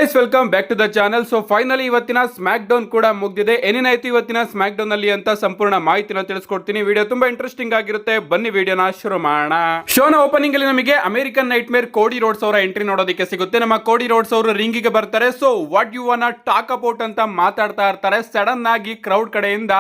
Guys welcome back to the channel. So finally ಇವತ್ತಿನ SmackDown ಕೂಡ ಮುಗಿದಿದೆ. ಏನೇನಾಯ್ತು ಇವತ್ತಿನ ಸ್ಮ್ಯಾಕ್ ಡೌನ್ ಅಲ್ಲಿ ಅಂತ ಸಂಪೂರ್ಣ ಮಾಹಿತಿನ ತಿಳಿಸ್ಕೊಡ್ತೀನಿ. ವಿಡಿಯೋ ತುಂಬಾ ಇಂಟ್ರೆಸ್ಟಿಂಗ್ ಆಗಿರುತ್ತೆ. ಬನ್ನಿ ವಿಡಿಯೋನ ಶುರು ಮಾಡೋಣ. ಶೋನ ಓಪನಿಂಗ್ ಅಲ್ಲಿ ನಮಗೆ ಅಮೆರಿಕನ್ ನೈಟ್ ಮೇರ್ ಕೋಡಿ ರೋಡ್ಸ್ ಅವರ ಎಂಟ್ರಿ ನೋಡೋದಕ್ಕೆ ಸಿಗುತ್ತೆ. ನಮ್ಮ ಕೋಡಿ ರೋಡ್ಸ್ ಅವರು ರಿಂಗಿಗೆ ಬರ್ತಾರೆ. So what you want talk about ಅಂತ ಮಾತಾಡ್ತಾ ಇರ್ತಾರೆ. ಸಡನ್ ಆಗಿ ಕ್ರೌಡ್ ಕಡೆಯಿಂದ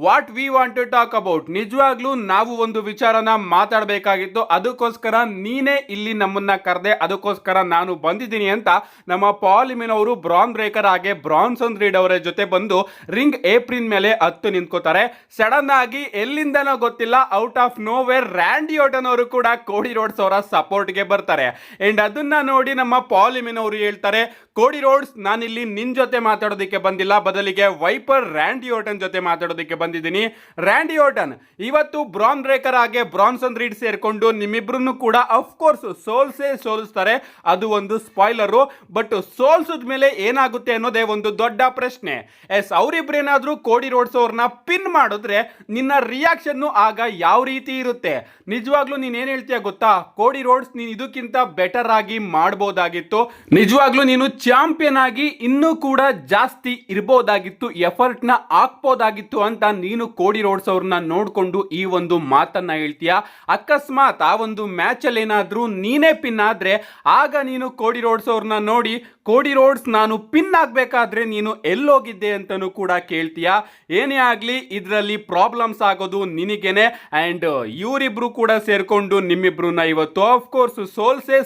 what we want to talk about, ನಿಜವಾಗ್ಲೂ ನಾವು ಒಂದು ವಿಚಾರನ ಮಾತಾಡಬೇಕಾಗಿತ್ತು, ಅದಕ್ಕೋಸ್ಕರ ನೀನೇ ಇಲ್ಲಿ ನಮ್ಮನ್ನ ಕರೆದೆ, ಅದಕ್ಕೋಸ್ಕರ ನಾನು ಬಂದಿದ್ದೀನಿ ಅಂತ ನಮ್ಮ ಪಾಲಿಮಿನ್ ಅವರು ಬ್ರಾನ್ ಬ್ರೇಕರ್ ಹಾಗೆ ಬ್ರಾನ್ಸನ್ ರೀಡ್ ಅವರ ಜೊತೆ ಬಂದು ರಿಂಗ್ ಏಪ್ರಿಲ್ ಮೇಲೆ ಹತ್ತು ನಿಂತ್ಕೋತಾರೆ. ಸಡನ್ ಆಗಿ ಎಲ್ಲಿಂದನೋ ಗೊತ್ತಿಲ್ಲ, out of nowhere Randy Orton ಅವರು ಕೂಡ ಕೋಡಿ ರೋಡ್ಸ್ ಅವರ ಸಪೋರ್ಟ್ಗೆ ಬರ್ತಾರೆ. ಅಂಡ್ ಅದನ್ನ ನೋಡಿ ನಮ್ಮ ಪಾಲಿಮಿನ್ ಅವರು ಹೇಳ್ತಾರೆ, ಕೋಡಿ ರೋಡ್ಸ್ ನಾನಿಲ್ಲಿ ನಿನ್ ಜೊತೆ ಮಾತಾಡೋದಕ್ಕೆ ಬಂದಿಲ್ಲ, ಬದಲಿಗೆ ವೈಪರ್ ರ್ಯಾಂಡಿ ಆರ್ಟನ್ ಜೊತೆ ಮಾತಾಡೋದಕ್ಕೆ ಬಂದಿದ್ದೀನಿ. ರ್ಯಾಂಡಿ ಆರ್ಟನ್ ಇವತ್ತು ಬ್ರಾನ್ ಬ್ರೇಕರ್ ಹಾಗೆ ಬ್ರಾನ್ಸನ್ ರೀಡ್ ಸೇರ್ಕೊಂಡು ನಿಮ್ಮಿಬ್ರನ್ನು ಕೂಡ ಅಫ್ಕೋರ್ಸ್ ಸೋಲಿಸ್ತಾರೆ. ಅದು ಒಂದು ಸ್ಪಾಯ್ಲರು. ಬಟ್ ಸೋಲ್ಸಿದ ಮೇಲೆ ಏನಾಗುತ್ತೆ ಅನ್ನೋದೇ ಒಂದು ದೊಡ್ಡ ಪ್ರಶ್ನೆ. ಎಸ್, ಅವರಿಬ್ರೇನಾದ್ರೂ ಕೋಡಿ ರೋಡ್ಸ್ ಅವ್ರನ್ನ ಪಿನ್ ಮಾಡಿದ್ರೆ ನಿನ್ನ ರಿಯಾಕ್ಷನ್ ಆಗ ಯಾವ ರೀತಿ ಇರುತ್ತೆ? ನಿಜವಾಗ್ಲೂ ನೀನ್ ಏನ್ ಹೇಳ್ತೀಯ ಗೊತ್ತಾ? ಕೋಡಿ ರೋಡ್ಸ್ ನೀನ್ ಇದಕ್ಕಿಂತ ಬೆಟರ್ ಆಗಿ ಮಾಡಬಹುದಾಗಿತ್ತು, ನಿಜವಾಗ್ಲೂ ನೀನು ಚಾಂಪಿಯನ್ ಆಗಿ ಇನ್ನೂ ಕೂಡ ಜಾಸ್ತಿ ಇರಬಹುದಾಗಿತ್ತು, ಎಫರ್ಟ್ ನ ಹಾಕ್ಬೋದಾಗಿತ್ತು ಅಂತ ನೀನು ಕೋಡಿ ರೋಡ್ಸ್ ಅವ್ರನ್ನ ನೋಡ್ಕೊಂಡು ಈ ಒಂದು ಮಾತನ್ನ ಹೇಳ್ತೀಯ. ಅಕಸ್ಮಾತ್ ಆ ಒಂದು ಮ್ಯಾಚ್ ಅಲ್ಲಿ ಏನಾದ್ರೂ ನೀನೇ ಪಿನ್ ಆದ್ರೆ ಆಗ ನೀನು ಕೋಡಿ ರೋಡ್ಸ್ ಅವ್ರನ್ನ ನೋಡಿ, ಕೋಡಿ ರೋಡ್ಸ್ ನಾನು ಪಿನ್ ಆಗ್ಬೇಕಾದ್ರೆ ನೀನು ಎಲ್ಲೋಗಿದ್ದೆ ಅಂತನೂ ಕೂಡ ಕೇಳ್ತೀಯ. ಏನೇ ಆಗ್ಲಿ ಇದರಲ್ಲಿ ಪ್ರಾಬ್ಲಮ್ಸ್ ಆಗೋದು ನಿನಗೇನೆ. ಅಂಡ್ ಇವರಿಬ್ರು ಕೂಡ ಸೇರ್ಕೊಂಡು ನಿಮ್ಮಿಬ್ರನ್ನ ಇವತ್ತು ಆಫ್ಕೋರ್ಸ್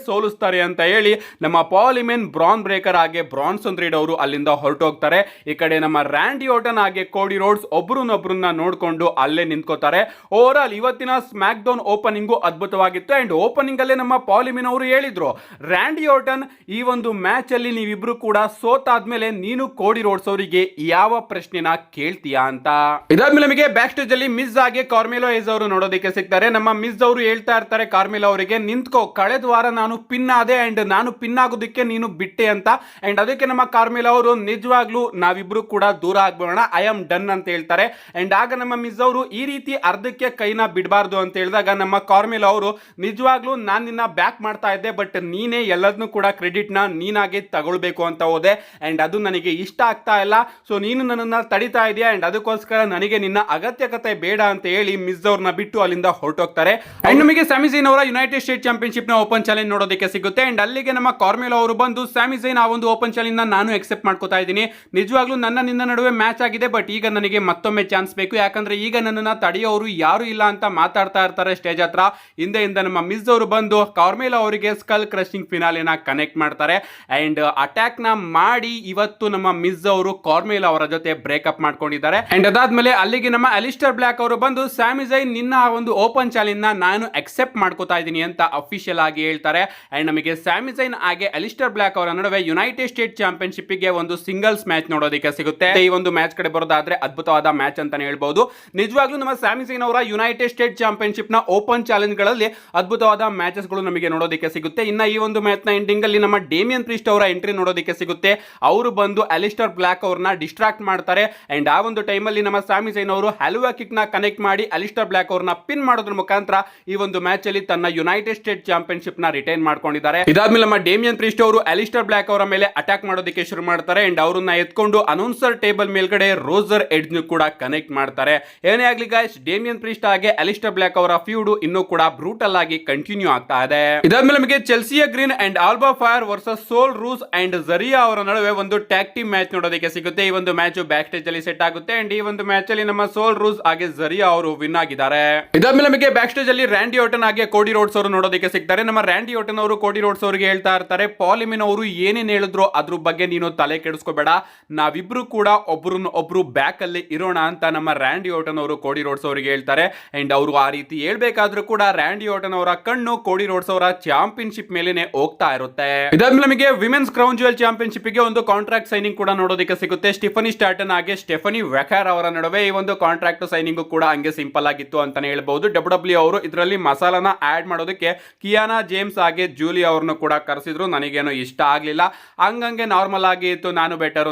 ಸೋಲಿಸ್ತಾರೆ ಅಂತ ಹೇಳಿ ನಮ್ಮ ಪಾಲಿಮೆನ್ ಬ್ರಾನ್ ಬ್ರೇಕರ್ ಹಾಗೆ ಬ್ರಾನ್ಸನ್ ರೀಡ್ ಅವರು ಅಲ್ಲಿಂದ ಹೊರಟೋಗ್ತಾರೆ. ಈ ಕಡೆ ನಮ್ಮ ರ್ಯಾಂಡಿ ಆರ್ಟನ್ ಹಾಗೆ ಕೋಡಿ ರೋಡ್ಸ್ ಒಬ್ರನ್ನ ನೋಡ್ಕೊಂಡು ಅಲ್ಲೇ ನಿಂತ್ಕೋತಾರೆ. ಓವರ್ ಆಲ್ ಇವತ್ತಿನ ಸ್ಮ್ಯಾಕ್ ಡೌನ್ ಓಪನಿಂಗು ಅದ್ಭುತವಾಗಿತ್ತು. ಅಂಡ್ ಓಪನಿಂಗ್ ಅಲ್ಲೇ ನಮ್ಮ ಪಾಲಿಮಿನ್ ಅವರು ಹೇಳಿದ್ರು, ರ್ಯಾಂಡಿ ಆರ್ಟನ್ ಈ ಒಂದು ಮ್ಯಾಚ್ ಅಲ್ಲಿ ನೀವಿಬ್ರು ಕೂಡ ಸೋತಾದ್ಮೇಲೆ ನೀನು ಕೋಡಿ ರೋಡ್ಸ್ ಅವರಿಗೆ ಯಾವ ಪ್ರಶ್ನೆನ ಕೇಳ್ತೀಯಾ ಅಂತ. ಇದಾದ್ಮೇಲೆ ನಮಗೆ ಬ್ಯಾಕ್ ಸ್ಟೇಜ್ ಅಲ್ಲಿ ಮಿಸ್ ಆಗಿ ಕಾರ್ಮೆಲೋ ಹೇಜ್ ಅವರು ನೋಡೋದಕ್ಕೆ ಸಿಗ್ತಾರೆ. ನಮ್ಮ ಮಿಸ್ ಅವರು ಹೇಳ್ತಾ ಇರ್ತಾರೆ ಕಾರ್ಮೆಲೋ ಅವರಿಗೆ, ನಿಂತ್ಕೋ, ಕಳೆದ ವಾರ ನಾನು ಪಿನ್ ಆದೆ ಅಂಡ್ ನಾನು ಪಿನ್ ಆಗೋದಕ್ಕೆ ನೀನು ಬಿಟ್ಟೆ ಅಂತ. ಅಂಡ್ ಅದಕ್ಕೆ ನಮ್ಮ ಕಾರ್ಮೆಲೋ ಅವರು ನಿಜವಾಗ್ಲೂ ನಾವಿಬ್ರು ಕೂಡ ದೂರ ಆಗ್ಬೋಣ, ಐ ಆಮ್ ಡನ್ ಅಂತ ಹೇಳ್ತಾರೆ. ಅಂಡ್ ಆಗ ನಮ್ಮ ಮಿಸ್ ಅವರು ಈ ರೀತಿ ಅರ್ಧಕ್ಕೆ ಕೈನ ಬಿಡಬಾರ್ದು ಅಂತ ಹೇಳಿದಾಗ ನಮ್ಮ ಕಾರ್ಮೆಲೋ ಅವರು, ನಿಜವಾಗ್ಲೂ ನಾನು ನಿನ್ನ ಬ್ಯಾಕ್ ಮಾಡ್ತಾ ಇದ್ದೆ, ಬಟ್ ನೀನೇ ಎಲ್ಲದನ್ನು ಕೂಡ ಕ್ರೆಡಿಟ್ ನ ನೀನಾಗೆ ತಗೊಳ್ಬೇಕು ಅಂತ ಹೋದೆ. ಅಂಡ್ ಅದು ನನಗೆ ಇಷ್ಟ ಆಗ್ತಾ ಇಲ್ಲ. ಸೊ ನೀನು ನನ್ನನ್ನ ತಡಿತಾ ಇದೆಯಾ, ಅಂಡ್ ಅದಕ್ಕೋಸ್ಕರ ನನಗೆ ನಿನ್ನ ಅಗತ್ಯಕತೆ ಬೇಡ ಅಂತ ಹೇಳಿ ಮಿಸ್ ಅವ್ರನ್ನ ಬಿಟ್ಟು ಅಲ್ಲಿಂದ ಹೊರಟೋಗ್ತಾರೆ. ಅಂಡ್ ನಮಗೆ ಸ್ಯಾಮಿಜೈನ್ ಅವರ ಯುನೈಟೆಡ್ ಸ್ಟೇಟ್ ಚಾಂಪಿಯನ್ಶಿಪ್ ನ ಓಪನ್ ಚಾಲೆಂಜ್ ನೋಡೋದಕ್ಕೆ ಸಿಗುತ್ತೆ. ಅಂಡ್ ಅಲ್ಲಿಗೆ ನಮ್ಮ ಕಾರ್ಮೆಲೋ ಅವರು ಬಂದು, ಸ್ಯಾಮಿಜೈನ್ ಆ ಒಂದು ಓಪನ್ ಚಾಲೆಂಜ್ ನಾನು ಎಕ್ಸೆಪ್ಟ್ ಮಾಡ್ಕೋತಾ ಇದ್ದೀನಿ, ನಿಜವಾಗ್ಲೂ ನಿನ್ನ ನಡುವೆ ಮ್ಯಾಚ್ ಆಗಿದೆ, ಬಟ್ ಈಗ ನನಗೆ ಮತ್ತೊಮ್ಮೆ ಚಾನ್ಸ್ ಬೇಕು, ಯಾಕಂದ್ರೆ ಈಗ ನನ್ನನ್ನ ತಡೆಯೋರು ಯಾರು ಇಲ್ಲ ಅಂತ ಮಾತಾಡ್ತಾ ಇರ್ತಾರೆ ಸ್ಟೇಜ್ ಹತ್ರ. ಹಿಂದೆಯಿಂದ ನಮ್ಮ ಮಿಸ್ ಅವರು ಬಂದು ಕಾರ್ಮೆಲೋ ಅವರಿಗೆ ಸ್ಕಲ್ ಕ್ರಶಿಂಗ್ ಫಿನಾಲೆನ ಕನೆಕ್ಟ್ ಮಾಡ್ತಾರೆ. ಅಂಡ್ ಅಟ್ಯಾಕ್ ನ ಮಾಡಿ ಇವತ್ತು ನಮ್ಮ ಮಿಸ್ ಅವರು ಕಾರ್ಮೆಲೋ ಅವರ ಜೊತೆ ಬ್ರೇಕಪ್ ಮಾಡ್ಕೊಂಡಿದ್ದಾರೆ. ಅಂಡ್ ಅದಾದ್ಮೇಲೆ ಅಲ್ಲಿಗೆ ನಮ್ಮ ಅಲಿಸ್ಟರ್ ಬ್ಲಾಕ್ ಅವರು ಬಂದು, ಸ್ಯಾಮಿಜೈನ್ ನಿನ್ನ ಒಂದು ಓಪನ್ ಚಾಲೆಂಜ್ ನಾನು ಅಕ್ಸೆಪ್ಟ್ ಮಾಡ್ಕೋತಾ ಇದ್ದೀನಿ ಅಂತ ಅಫಿಷಿಯಲ್ ಆಗಿ ಹೇಳ್ತಾರೆ. ಅಂಡ್ ನಮಗೆ ಸ್ಯಾಮಿಜೈನ್ ಹಾಗೆ ಅಲಿಸ್ಟರ್ ಬ್ಲಾಕ್ ಅವರ ನಡುವೆ ಯುನೈಟೆಡ್ ಸ್ಟೇಟ್ ಚಾಂಪಿಯನ್ಶಿಪ್ ಗೆ ಒಂದು ಸಿಂಗಲ್ಸ್ ಮ್ಯಾಚ್ ನೋಡೋದಕ್ಕೆ ಸಿಗುತ್ತೆ. ಈ ಒಂದು ಮ್ಯಾಚ್ ಕಡೆ ಬರೋದಾದ್ರೆ ಅದ್ಭುತವಾದ ಮ್ಯಾಚ್ ಅಂತಾನೆ ಹೇಳ್ಬಹುದು. ನಿಜವಾಗ್ಲೂ ನಮ್ಮ ಸ್ಯಾಮಿಜೈನ್ ಅವರ ಯುನೈಟೆಡ್ ಸ್ಟೇಟ್ ಚಾಂಪಿಯನ್ಶಿಪ್ ನ ಓಪನ್ ಚಾಲೆಂಜ್ ಗಳಲ್ಲಿ ಅದ್ಭುತವಾದ ಮ್ಯಾಚಸ್ ಗಳು ನಮಗೆ ನೋಡೋದಕ್ಕೆ ಸಿಗುತ್ತೆ. ಇನ್ನ ಈ ಒಂದು ಮ್ಯಾಚ್ ನ ಎಂಡಿಂಗ್ ಅಲ್ಲಿ ನಮ್ಮ ಡೇಮಿಯನ್ ಪ್ರೀಸ್ಟ್ ಅವರ ಎಂಟ್ರಿ ನೋಡೋದಕ್ಕೆ ಸಿಗುತ್ತೆ. ಅವರು ಬಂದು ಅಲಿಸ್ಟರ್ ಬ್ಲಾಕ್ ಅವರನ್ನ ಡಿಸ್ಟ್ರಾಕ್ಟ್ ಮಾಡ್ತಾರೆ. ಅಂಡ್ ಆ ಒಂದು ಟೈಮ್ ಅಲ್ಲಿ ನಮ್ಮ ಸ್ಯಾಮಿಜೈನ್ ಅವರು ಹಲವಾ ಕಿಕ್ ನ ಕನೆಕ್ಟ್ ಮಾಡಿ ಅಲಿಸ್ಟರ್ ಬ್ಲಾಕ್ ಅವರನ್ನ ಪಿನ್ ಮಾಡೋದ್ರ ಮುಖಾಂತರ ಈ ಒಂದು ಮ್ಯಾಚ್ ಅಲ್ಲಿ ತನ್ನ ಯುನೈಟೆಡ್ ಸ್ಟೇಟ್ ಚಾಂಪಿಯನ್ಶಿಪ್ ನ ರಿಟೈನ್ ಮಾಡ್ಕೊಂಡಿದ್ದಾರೆ. ಇದಾದ್ಮೇಲೆ ನಮ್ಮ ಡೇಮಿಯನ್ ಪ್ರೀಸ್ಟ್ ಅವರು ಅಲಿಸ್ಟರ್ ಬ್ಲಾಕ್ ಅವರ ಮೇಲೆ ಅಟ್ಯಾಕ್ ಮಾಡೋದಕ್ಕೆ ಶುರು ಮಾಡ್ತಾರೆ. ಅಂಡ್ ಅವರನ್ನ ಎತ್ಕೊಂಡು ಅನೌನ್ಸರ್ ಟೇಬಲ್ ಮೇಲ್ಗಡೆ ರೋಜರ್ ಎಡ್ಜ್ ಕೂಡ ಕನೆಕ್ಟ್ ಮಾಡ್ತಾರೆ. ಏನೇ ಆಗ್ಲಿ ಗಾಯ್ಸ್, ಡೇಮಿಯನ್ ಪ್ರೀಸ್ಟ್ ಹಾಗೆ ಅಲಿಸ್ಟರ್ ಬ್ಲಾಕ್ ಅವರ ಫ್ಯೂಡ್ ಇನ್ನೂ ಕೂಡ ಬ್ರೂಟಲ್ ಆಗಿ ಕಂಟಿನ್ಯೂ ಆಗ್ತಾ ಇದೆ. ಇದಾದ್ಮೇಲೆ ನಮಗೆ Chelsea Green and Alba Fyre versus Sol Ruca and Zaria ಅವರ ನಡುವೆ ಒಂದು ಟ್ಯಾಗ್ ಟೀಮ್ ಮ್ಯಾಚ್ ನೋಡೋದಕ್ಕೆ ಸಿಗುತ್ತೆ. ಈ ಒಂದು ಮ್ಯಾಚ್ ಬ್ಯಾಕ್ ಸ್ಟೇಜ್ ಅಲ್ಲಿ ಸೆಟ್ ಆಗುತ್ತೆ. ಅಂಡ್ ಈ ಒಂದು ಮ್ಯಾಚ್ ಅಲ್ಲಿ ನಮ್ಮ ಸೋಲ್ ರೂಸ್ ಹಾಗೆ ಜರಿಯಾ ಅವರು ವಿನ್ ಆಗಿದ್ದಾರೆ. ಇದಾದ್ಮೇಲೆ ನಮಗೆ ಬ್ಯಾಕ್ ಸ್ಟೇಜ್ ಅಲ್ಲಿ ರ್ಯಾಂಡಿ ಆರ್ಟನ್ ಹಾಗೆ ಕೋಡಿ ರೋಡ್ಸ್ ಅವರು ನೋಡೋದಕ್ಕೆ ಸಿಗ್ತಾರೆ. ನಮ್ಮ ರ್ಯಾಂಡಿ ಆರ್ಟನ್ ಅವರು ಕೋಡಿ ರೋಡ್ಸ್ ಅವರಿಗೆ ಹೇಳ್ತಾ ಇರ್ತಾರೆ, ಪಾಲಿಮಿನ್ ಅವರು ಏನೇನ್ ಹೇಳಿದ್ರು ಅದ್ರ ಬಗ್ಗೆ ನೀನು ತಲೆ ಕೆಡಿಸ್ಕೋಬೇಡ, ನಾವಿಬ್ರು ಕೂಡ ಒಬ್ರು ಬ್ಯಾಕ್ ಅಲ್ಲಿ ಇರೋಣ ಅಂತ ನಮ್ಮ ರ್ಯಾಂಡಿ ಆರ್ಟನ್ ಅವರು ಕೋಡಿ ರೋಡ್ಸ್ ಅವರಿಗೆ ಹೇಳ್ತಾರೆ. ಅಂಡ್ ಅವರು ಆ ರೀತಿ ಹೇಳ್ಬೇಕಾದ್ರೂ ಕೂಡ ರ್ಯಾಂಡಿ ಆರ್ಟನ್ ಅವರ ಕಣ್ಣು ಕೋಡಿ ರೋಡ್ಸ್ ಅವರ ಚಾಂಪಿಯನ್ಶಿಪ್ ಮೇಲೆನೆ ಹೋಗ್ತಾ ಇರುತ್ತೆ. ಇದಾದ್ಮೇಲೆ ನಮಗೆ ವಿಮೆನ್ಸ್ ಕ್ರೌನ್ ಜ್ಯುವೆಲ್ ಚಾಂಪಿಯನ್ಶಿಪ್ ಗೆ ಒಂದು ಕಾಂಟ್ರಾಕ್ಟ್ ಸೈನಿಂಗ್ ಕೂಡ ನೋಡೋದಕ್ಕೆ ಸಿಗುತ್ತೆ. ಸ್ಟಿಫನಿ ಸ್ಟಾರ್ಟನ್ ಹಾಗೆ ಸ್ಟೆಫನಿ ವೆಕರ್ ಅವರ ನಡುವೆ ಈ ಒಂದು ಕಾಂಟ್ರಾಕ್ಟ್ ಸೈನಿಂಗ್ ಕೂಡ ಹಂಗೆ ಸಿಂಪಲ್ ಆಗಿತ್ತು ಅಂತಾನೆ ಹೇಳ್ಬಹುದು. ಡಬ್ಲ್ಯೂ ಅವರು ಇದರಲ್ಲಿ ಮಸಾಲಾನ ಆಡ್ ಮಾಡೋದಕ್ಕೆ ಕಿಯಾನಾ ಜೇಮ್ಸ್ ಹಾಗೆ ಜೂಲಿ ಅವ್ರನ್ನು ಕೂಡ ಕರೆಸಿದ್ರು. ನನಗೇನು ಇಷ್ಟ ಆಗ್ಲಿಲ್ಲ, ಹಂಗಂಗೆ ನಾರ್ಮಲ್ ಆಗಿ ಇತ್ತು, ನಾನು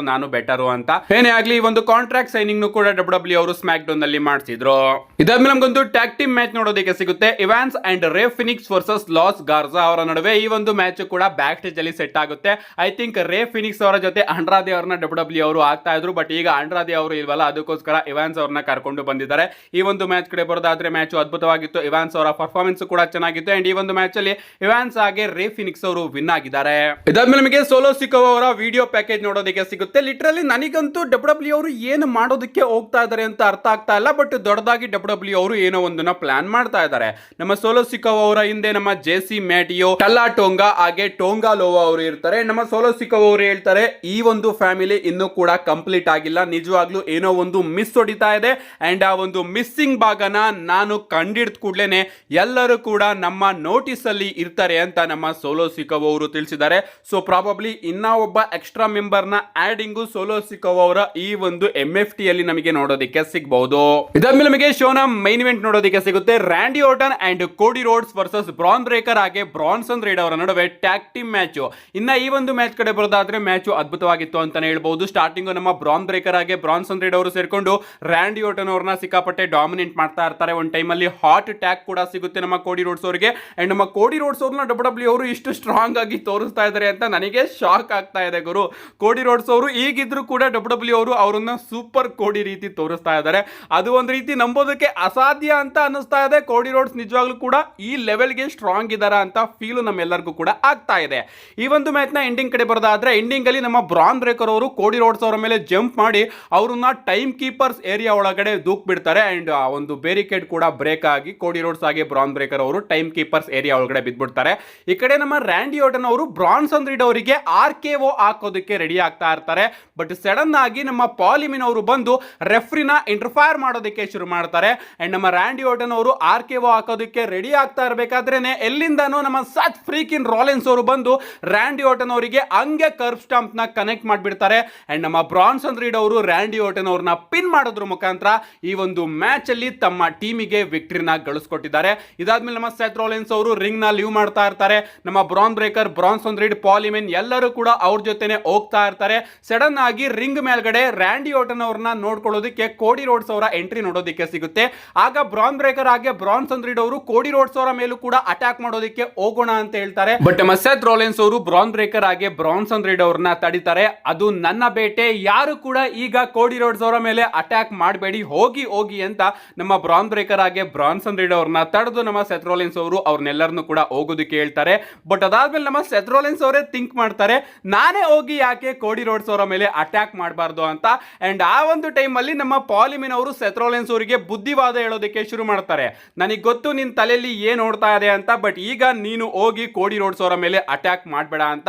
ಬೆಟರು ಅಂತ. ಏನೇ ಆಗ್ಲಿ ಈ ಒಂದು ಕಾಂಟ್ರಾಕ್ಟ್ ಸೈನಿಂಗ್ ಕೂಡ ಡಬ್ಲ್ಯೂ ಅವರು ಸ್ಮ್ಯಾಕ್ ಡೌನ್ ನಲ್ಲಿ ಮಾಡಿಸಿದ್ರು. ಇದಾದ್ಮೇಲೆ ನಮಗೊಂದು ಟ್ಯಾಗ್ ಟೀಮ್ ಮ್ಯಾಚ್ ನೋಡೋದಕ್ಕೆ ಸಿಗುತ್ತೆ. ಇವಾನ್ಸ್ ಅಂಡ್ ರೇ ಫಿನಿಕ್ಸ್ ವರ್ಸಸ್ ಲಾಸ್ ಗಾರ್ಜಾ ಅವರ ನಡುವೆ ಈ ಒಂದು ಮ್ಯಾಚ್ ಕೂಡ ಬ್ಯಾಕ್ ಸ್ಟೇಜ್ ಅಲ್ಲಿ ಸೆಟ್ ಆಗುತ್ತೆ. ಐ ಥಿಂಕ್ ರೇ ಫಿನಿಕ್ಸ್ ಅವರ ಜೊತೆ ಅಂಡ್ರಾದೆ ಅವರನ್ನ ಡಬ್ಲ್ಯೂ ಅವರು ಆಗ್ತಾ ಇದ್ರು, ಬಟ್ ಈಗ ಅಂಡ್ರಾದೆ ಅವರು ಇಲ್ವಲ್ಲ, ಅದಕ್ಕೋಸ್ಕರ ಇವಾನ್ಸ್ ಅವ್ರನ್ನ ಕರ್ಕೊಂಡು ಬಂದಿದ್ದಾರೆ. ಈ ಒಂದು ಮ್ಯಾಚ್ ಕಡೆ ಬರೋದಾದ್ರೆ ಮ್ಯಾಚ್ ಅದ್ಭುತವಾಗಿತ್ತು. ಇವಾನ್ಸ್ ಅವರ ಪರ್ಫಾರ್ಮೆನ್ಸ್ ಕೂಡ ಚೆನ್ನಾಗಿತ್ತು ಅಂಡ್ ಈ ಒಂದು ಮ್ಯಾಚ್ ಅಲ್ಲಿ ಇವಾನ್ಸ್ ಹಾಗೆ ರೇ ಫಿನಿಕ್ಸ್ ಅವರು ವಿನ್ ಆಗಿದ್ದಾರೆ. ಇದಾದ್ಮೇಲೆ ನಮಗೆ ಸೋಲೋ ಸಿಕೋವಾ ಅವರ ವಿಡಿಯೋ ಪ್ಯಾಕೇಜ್ ನೋಡೋದಕ್ಕೆ ಸಿಗುತ್ತೆ. ಲಿಟರಲಿ ನನಗಂತೂ ಡಬ್ಲ್ಯೂ ಅವರು ಏನು ಮಾಡೋದಕ್ಕೆ ಹೋಗ್ತಾ ಇದ್ದಾರೆ ಅಂತ ಅರ್ಥ ಆಗ್ತಾ ಇಲ್ಲ, ಬಟ್ ದೊಡ್ಡದಾಗಿ ಡಬ್ಲ್ಯೂ ಅವರು ಏನೋ ಒಂದನ್ನ ಪ್ಲಾನ್ ಮಾಡ್ತಾ ಇದ್ದಾರೆ. ನಮ್ಮ ಸೋಲೋ ಸಿಕೋವಾ ಅವರ ಹಿಂದೆ ನಮ್ಮ ಜೆಸಿ ಮ್ಯಾಟಿಯೋ, ಟಲ್ಲಾ ಟೋಂಗಾ ಹಾಗೆ ಟೋಂಗಾ ಲೋವಾ ಅವರು ಇರ್ತಾರೆ. ನಮ್ಮ ಸೋಲೋ ಸಿಕೋವಾ ಅವರು ಹೇಳ್ತಾರೆ ಈ ಒಂದು ಫ್ಯಾಮಿಲಿ ಇನ್ನೂ ಕೂಡ ಕಂಪ್ಲೀಟ್ ಆಗಿಲ್ಲ, ನಿಜವಾಗ್ಲೂ ಏನೋ ಒಂದು ಮಿಸ್ ಹೊಡಿತಾ ಇದೆ ಅಂಡ್ ಆ ಒಂದು ಮಿಸ್ಸಿಂಗ್ ಭಾಗನ ನಾನು ಕಂಡಿಡ್ದ ಕೂಡಲೇ ಎಲ್ಲರೂ ಕೂಡ ನಮ್ಮ ನೋಟಿಸ್ ಅಲ್ಲಿ ಇರ್ತಾರೆ ಅಂತ ನಮ್ಮ ಸೋಲೋ ಸಿಕೋವಾ ಅವರು ತಿಳಿಸಿದ್ದಾರೆ. ಸೊ ಪ್ರಾಬಬ್ಲಿ ಇನ್ನ ಒಬ್ಬ ಎಕ್ಸ್ಟ್ರಾ ಮೆಂಬರ್ ನ ಆಡಿಂಗು ಸೋಲೋ ಸಿಕೋವಾ ಅವರ ಈ ಒಂದು MFT ಅಲ್ಲಿ ನಮಗೆ ನೋಡೋದಕ್ಕೆ ಸಿಗಬಹುದು. ಇದಾದ್ಮೇಲೆ ನಮಗೆ ಶೋನ ಮೈನ್ ಇವೆಂಟ್ ನೋಡೋದಕ್ಕೆ ಸಿಗುತ್ತೆ. Randy Orton and Cody Rhodes versus Bron Breakker ಹಾಗೆ ಬ್ರಾನ್ಸನ್ ರೀಡ್ ಅವರ ನಡುವೆ ಟ್ಯಾಗ್ ಟೀಮ್ ಮ್ಯಾಚ್. ಇನ್ನ ಈ ಒಂದು ಮ್ಯಾಚ್ ಕಡೆ ಬರೋದಾದ್ರೆ ಮ್ಯಾಚ್ ಅದ್ಭುತವಾಗಿತ್ತು ಅಂತಾನೆ ಹೇಳ್ಬಹುದು. ಸ್ಟಾರ್ಟಿಂಗ್ ನಮ್ಮ ಬ್ರಾನ್ ಬ್ರೇಕರ್ ಹಾಗೆ ಬ್ರಾನ್ಸನ್ ರೀಡ್ ಅವರು ಸೇರ್ಕೊಂಡು ರ್ಯಾಂಡಿ ಆರ್ಟನ್ ಅವರನ್ನ ಸಿಕ್ಕಾಪಟ್ಟೆ ಡಾಮಿನೇಟ್ ಮಾಡ್ತಾ ಇರ್ತಾರೆ. ಒಂದು ಟೈಮ್ ಅಲ್ಲಿ ಹಾಟ್ ಟ್ಯಾಗ್ ಕೂಡ ಸಿಗುತ್ತೆ ನಮ್ಮ ಕೋಡಿ ರೋಡ್ಸ್ ಅವರಿಗೆ ಅಂಡ್ ನಮ್ಮ ಕೋಡಿ ರೋಡ್ಸ್ ಅವ್ರನ್ನ ಡಬ್ಲ್ಯೂ ಅವರು ಇಷ್ಟು ಸ್ಟ್ರಾಂಗ್ ಆಗಿ ತೋರಿಸ್ತಾ ಇದ್ದಾರೆ ಅಂತ ನನಗೆ ಶಾಕ್ ಆಗ್ತಾ ಇದೆ ಗುರು. ಕೋಡಿ ರೋಡ್ಸ್ ಅವರು ಈಗಿದ್ರು ಕೂಡ ಡಬ್ಲ್ಯೂ ಅವರು ಅವರನ್ನ ಸೂಪರ್ ಕೋಡಿ ರೀತಿ ತೋರಿಸ್ತಾ ಇದ್ದಾರೆ. ಅದು ಒಂದು ರೀತಿ ನಂಬೋದಕ್ಕೆ ಅಸಾಧ್ಯ ಅಂತ ಅನಿಸ್ತಾ ಇದೆ. ಕೋಡಿ ರೋಡ್ಸ್ ನಿಜವಾಗ್ಲೂ ಕೂಡ ಈ ಲೆವೆಲ್ಗೆ ಸ್ಟ್ರಾಂಗ್ ಇದಾರ ಅಂತ ಫೀಲ್ ನಮ್ಮೆಲ್ಲರಿಗೂ ಕೂಡ ಆಗ್ತಾ ಇದೆ. ಈ ಒಂದು ಮ್ಯಾಚ್ ನ ಎಂಡಿಂಗ್ ಕಡೆ ಬರೋದಾದ್ರೆ ಎಂಡಿಂಗ್ ಅಲ್ಲಿ ನಮ್ಮ ಬ್ರಾನ್ ಬ್ರೇಕರ್ ಅವರು ಕೋಡಿ ರೋಡ್ಸ್ ಅವರ ಮೇಲೆ ಜಂಪ್ ಮಾಡಿ ಅವ್ರನ್ನ ಟೈಮ್ ಕೀಪರ್ಸ್ ಏರಿಯಾ ಒಳಗಡೆ ದೂಕ್ ಬಿಡ್ತಾರೆ ಅಂಡ್ ಒಂದು ಬೇರಿಕೇಡ್ ಕೂಡ ಬ್ರೇಕ್ ಆಗಿ ಕೋಡಿ ರೋಡ್ಸ್ ಆಗಿ ಬ್ರಾನ್ ಬ್ರೇಕರ್ ಅವರು ಟೈಮ್ ಕೀಪರ್ಸ್ ಏರಿಯಾ ಒಳಗಡೆ ಬಿದ್ಬಿಡ್ತಾರೆ. ಈ ಕಡೆ ನಮ್ಮ ರ್ಯಾಂಡಿ ಆರ್ಟನ್ ಅವರು ಬ್ರಾನ್ಸನ್ ರೀಡ್ ಅವರಿಗೆ RKO ಹಾಕೋದಕ್ಕೆ ರೆಡಿ ಆಗ್ತಾ ಇರ್ತಾರೆ. ಬಟ್ ಸಡನ್ ಆಗಿ ನಮ್ಮ ಪಾಲಿಮಿನ್ ಅವರು ಬಂದು ರೆಫ್ರಿನ ಇಂಟರ್ಫೈರ್ ಮಾಡೋದಕ್ಕೆ ಶುರು ಮಾಡ್ತಾರೆ ಅಂಡ್ ನಮ್ಮ ರ್ಯಾಂಡಿ ಆರ್ಟನ್ ಅವರು RKO ಹಾಕೋದಕ್ಕೆ ರೆಡಿ ಆಗ್ತಾ ಇರಬೇಕಾದ್ರೇನೆ ಎಲ್ಲಿಂದನೋ ನಮ್ಮ ಸತ್ ಫ್ರೀಕಿನ್ ರಾಲೆನ್ಸ್ ಅವರು ಬಂದು ರ್ಯಾಂಡಿ ಆರ್ಟನ್ ಅವರಿಗೆ ಹಂಗೆ ಕರ್ವ್ ಸ್ಟಾಂಪ್ ನ ಕನೆಕ್ಟ್ ಮಾಡಿಬಿಡ್ತಾರೆ ಅಂಡ್ ನಮ್ಮ ಬ್ರಾನ್ಸನ್ ರೀಡ್ ಅವರು ರ್ಯಾಂಡಿ ಆರ್ಟನ್ ಅವ್ರನ್ನ ಪಿನ್ ಮಾಡೋದ್ರ ಮುಖಾಂತರ ಈ ಒಂದು ಮ್ಯಾಚ್ ಅಲ್ಲಿ ತಮ್ಮ ಟೀಮಿಗೆ ವಿಕ್ಟರಿನ ಗಳಿಸ್ಕೊಟ್ಟಿದ್ದಾರೆ. ಇದಾದ್ಮೇಲೆ ನಮ್ಮ ಸೆತ್ ರಾಲೆನ್ಸ್ ಅವರು ರಿಂಗ್ ನ ಲೀವ್ ಮಾಡ್ತಾ ಇರ್ತಾರೆ. ನಮ್ಮ ಬ್ರಾನ್ ಬ್ರೇಕರ್, ಬ್ರಾನ್ಸನ್ ರೀಡ್, ಪಾಲಿಮಿನ್ ಎಲ್ಲರೂ ಕೂಡ ಅವ್ರ ಜೊತೆನೆ ಹೋಗ್ತಾ ಇರ್ತಾರೆ. ಸಡನ್ ಆಗಿ ರಿಂಗ್ ಮೇಲ್ಗಡೆ ರ್ಯಾಂಡಿ ಆರ್ಟನ್ ಅವ್ರನ್ನ ನೋಡ್ಕೊಳ್ಳೋದಕ್ಕೆ ಕೋಡಿ ರೋಡ್ಸ್ ಅವರ ಎಂಟ್ರಿ ನೋಡೋದಕ್ಕೆ ಸಿಗುತ್ತೆ. ಆಗ ಬ್ರಾನ್ ಬ್ರೇಕರ್ ಹಾಗೆ ಬ್ರಾನ್ಸನ್ ರೀಡ್ ಅವರು ಕೋಡಿ ರೋಡ್ಸ್ ಅವರ ಮೇಲೂ ಕೂಡ ಅಟ್ಯಾಕ್ ಮಾಡೋದಕ್ಕೆ ಹೋಗೋಣ ಅಂತ ಹೇಳ್ತಾರೆ. ಬಟ್ ನಮ್ಮ ಸೆತ್ ರಾಲೆನ್ಸ್ ಅವರು ಬ್ರಾನ್ ಬ್ರೇಕರ್ ಹಾಗೆ ಬ್ರಾನ್ಸನ್ ರೀಡ್ ಅವ್ರನ್ನ ತಡಿತಾರೆ. ಅದು ನನ್ನ ಬೇಟೆ, ಯಾರು ಕೂಡ ಈಗ ಕೋಡಿ ರೋಡ್ಸ್ ಅವರ ಮೇಲೆ ಅಟ್ಯಾಕ್ ಮಾಡಬೇಡಿ, ಹೋಗಿ ಹೋಗಿ ಅಂತ ನಮ್ಮ ಬ್ರಾನ್ ಬ್ರೇಕರ್ ಹಾಗೆ ಬ್ರಾನ್ಸನ್ ರೀಡ್ ಅವ್ರನ್ನ ತಡೆದು ನಮ್ಮ ಸೆತ್ ರಾಲೆನ್ಸ್ ಅವರು ಅವ್ರನ್ನೆಲ್ಲರನ್ನು ಕೂಡ ಹೋಗೋದಕ್ಕೆ ಹೇಳ್ತಾರೆ. ಬಟ್ ಅದಾದ್ಮೇಲೆ ನಮ್ಮ ಸೆತ್ ರಾಲೆನ್ಸ್ ಅವರೇ ಥಿಂಕ್ ಮಾಡ್ತಾರೆ ನಾನೇ ಹೋಗಿ ಯಾಕೆ ಕೋಡಿ ರೋಡ್ಸ್ ಅವರ ಮೇಲೆ ಅಟ್ಯಾಕ್ ಮಾಡಬಾರ್ದು ಅಂತ ಅಂಡ್ ಆ ಒಂದು ಟೈಮ್ ಅಲ್ಲಿ ನಮ್ಮ ಪಾಲಿಮಿನ್ ಅವರು ಸೆತ್ ರಾಲೆನ್ಸ್ ಅವರಿಗೆ ಬುದ್ಧಿವಾದ ಹೇಳೋದಕ್ಕೆ ಶುರು ಮಾಡ್ತಾರೆ. ನನಗೆ ಗೊತ್ತು ನಿನ್ನ ತಲೆಯಲ್ಲಿ ಏನ್ ಓಡ್ತಾ ಇದೆ ಅಂತ, ಬಟ್ ಈಗ ನೀನು ಹೋಗಿ ಕೋಡಿ ರೋಡ್ಸ್ ಅವರ ಮೇಲೆ ಅಟ್ಯಾಕ್ ಮಾಡಬೇಡ ಅಂತ.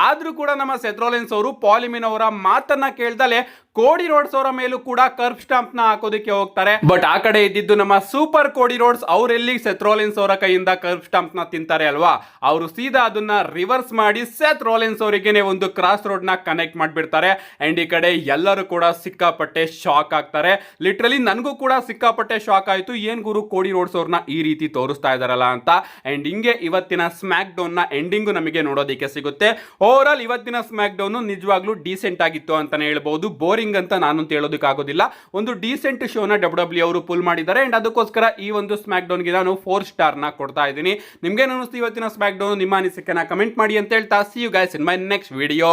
ಆದ್ರೂ ಕೂಡ ನಮ್ಮ ಸೆತ್ ರಾಲೆನ್ಸ್ ಅವರು ಪಾಲಿಮಿನ್ ಅವರ ಮಾತನ್ನ ಕೇಳ್ದಲೆ ಕೋಡಿ ರೋಡ್ಸ್ ಅವರ ಮೇಲೂ ಕೂಡ ಕರ್ವ್ ಸ್ಟಾಂಪ್ ನ ಹಾಕೋದಕ್ಕೆ ಹೋಗ್ತಾರೆ. ಬಟ್ ಆ ಕಡೆ ಇದ್ದಿದ್ದು ನಮ್ಮ ಸೂಪರ್ ಕೋಡಿ ರೋಡ್ಸ್ ಅವರೆಲ್ಲಿ ಸೆತ್ ರಾಲೆನ್ಸ್ ಅವರ ಕೈಯಿಂದ ಕರ್ವ್ ಸ್ಟಾಂಪ್ ನ ತಿಂತಾರೆ ಅಲ್ವಾ, ಅವರು ಸೀದಾ ಅದನ್ನ ರಿವರ್ಸ್ ಮಾಡಿ ಸೆತ್ ರಾಲೆನ್ಸ್ ಅವರಿಗೆ ಒಂದು ಕ್ರಾಸ್ ರೋಡ್ ನ ಕನೆಕ್ಟ್ ಮಾಡಿಬಿಡ್ತಾರೆ ಅಂಡ್ ಈ ಕಡೆ ಎಲ್ಲರೂ ಕೂಡ ಸಿಕ್ಕಾಪಟ್ಟೆ ಶಾಕ್ ಆಗ್ತಾರೆ. ಲಿಟ್ರಲಿ ನನಗೂ ಕೂಡ ಸಿಕ್ಕಾಪಟ್ಟೆ ಶಾಕ್ ಆಯ್ತು, ಏನ್ ಗುರು ಕೋಡಿ ರೋಡ್ಸ್ ಅವ್ರನ್ನ ಈ ರೀತಿ ತೋರಿಸ್ತಾ ಇದಾರಲ್ಲ ಅಂತ. ಅಂಡ್ ಹಿಂಗೆ ಇವತ್ತಿನ ಸ್ಮ್ಯಾಕ್ ಡೌನ್ ನ ಎಂಡಿಂಗು ನಮಗೆ ನೋಡೋದಕ್ಕೆ ಸಿಗುತ್ತೆ. ಓವರ್ ಆಲ್ ಇವತ್ತಿನ ಸ್ಮ್ಯಾಕ್ ಡೌನ್ ನಿಜವಾಗ್ಲೂ ಡೀಸೆಂಟ್ ಆಗಿತ್ತು ಅಂತಾನೆ ಹೇಳ್ಬಹುದು. ಬೋರಿಂಗ್ ಅಂತ ನಾನು ಹೇಳೋದಕ್ಕಾಗೋದಿಲ್ಲ. ಒಂದು ಡೀಸೆಂಟ್ ಶೋನ ಡಬ್ಲ್ಯೂ ಅವರು ಪುಲ್ ಮಾಡಿದ್ದಾರೆ ಅಂಡ್ ಅದಕ್ಕೋಸ್ಕರ ಈ ಒಂದು ಸ್ಮ್ಯಾಕ್ ಡೌನ್ಗೆ ನಾನು 4 ಸ್ಟಾರ್ ನ ಕೊಡ್ತಾ ಇದ್ದೀನಿ. ನಿಮ್ಗೆ ಅನಿಸ್ತು ಇವತ್ತಿನ ಸ್ಮ್ಯಾಕ್ ಡೌನ್? ನಿಮ್ಮ ಅನಿಸಿಕೆನ ಕಮೆಂಟ್ ಮಾಡಿ ಅಂತ ಹೇಳ್ತಾ see you guys in my next video.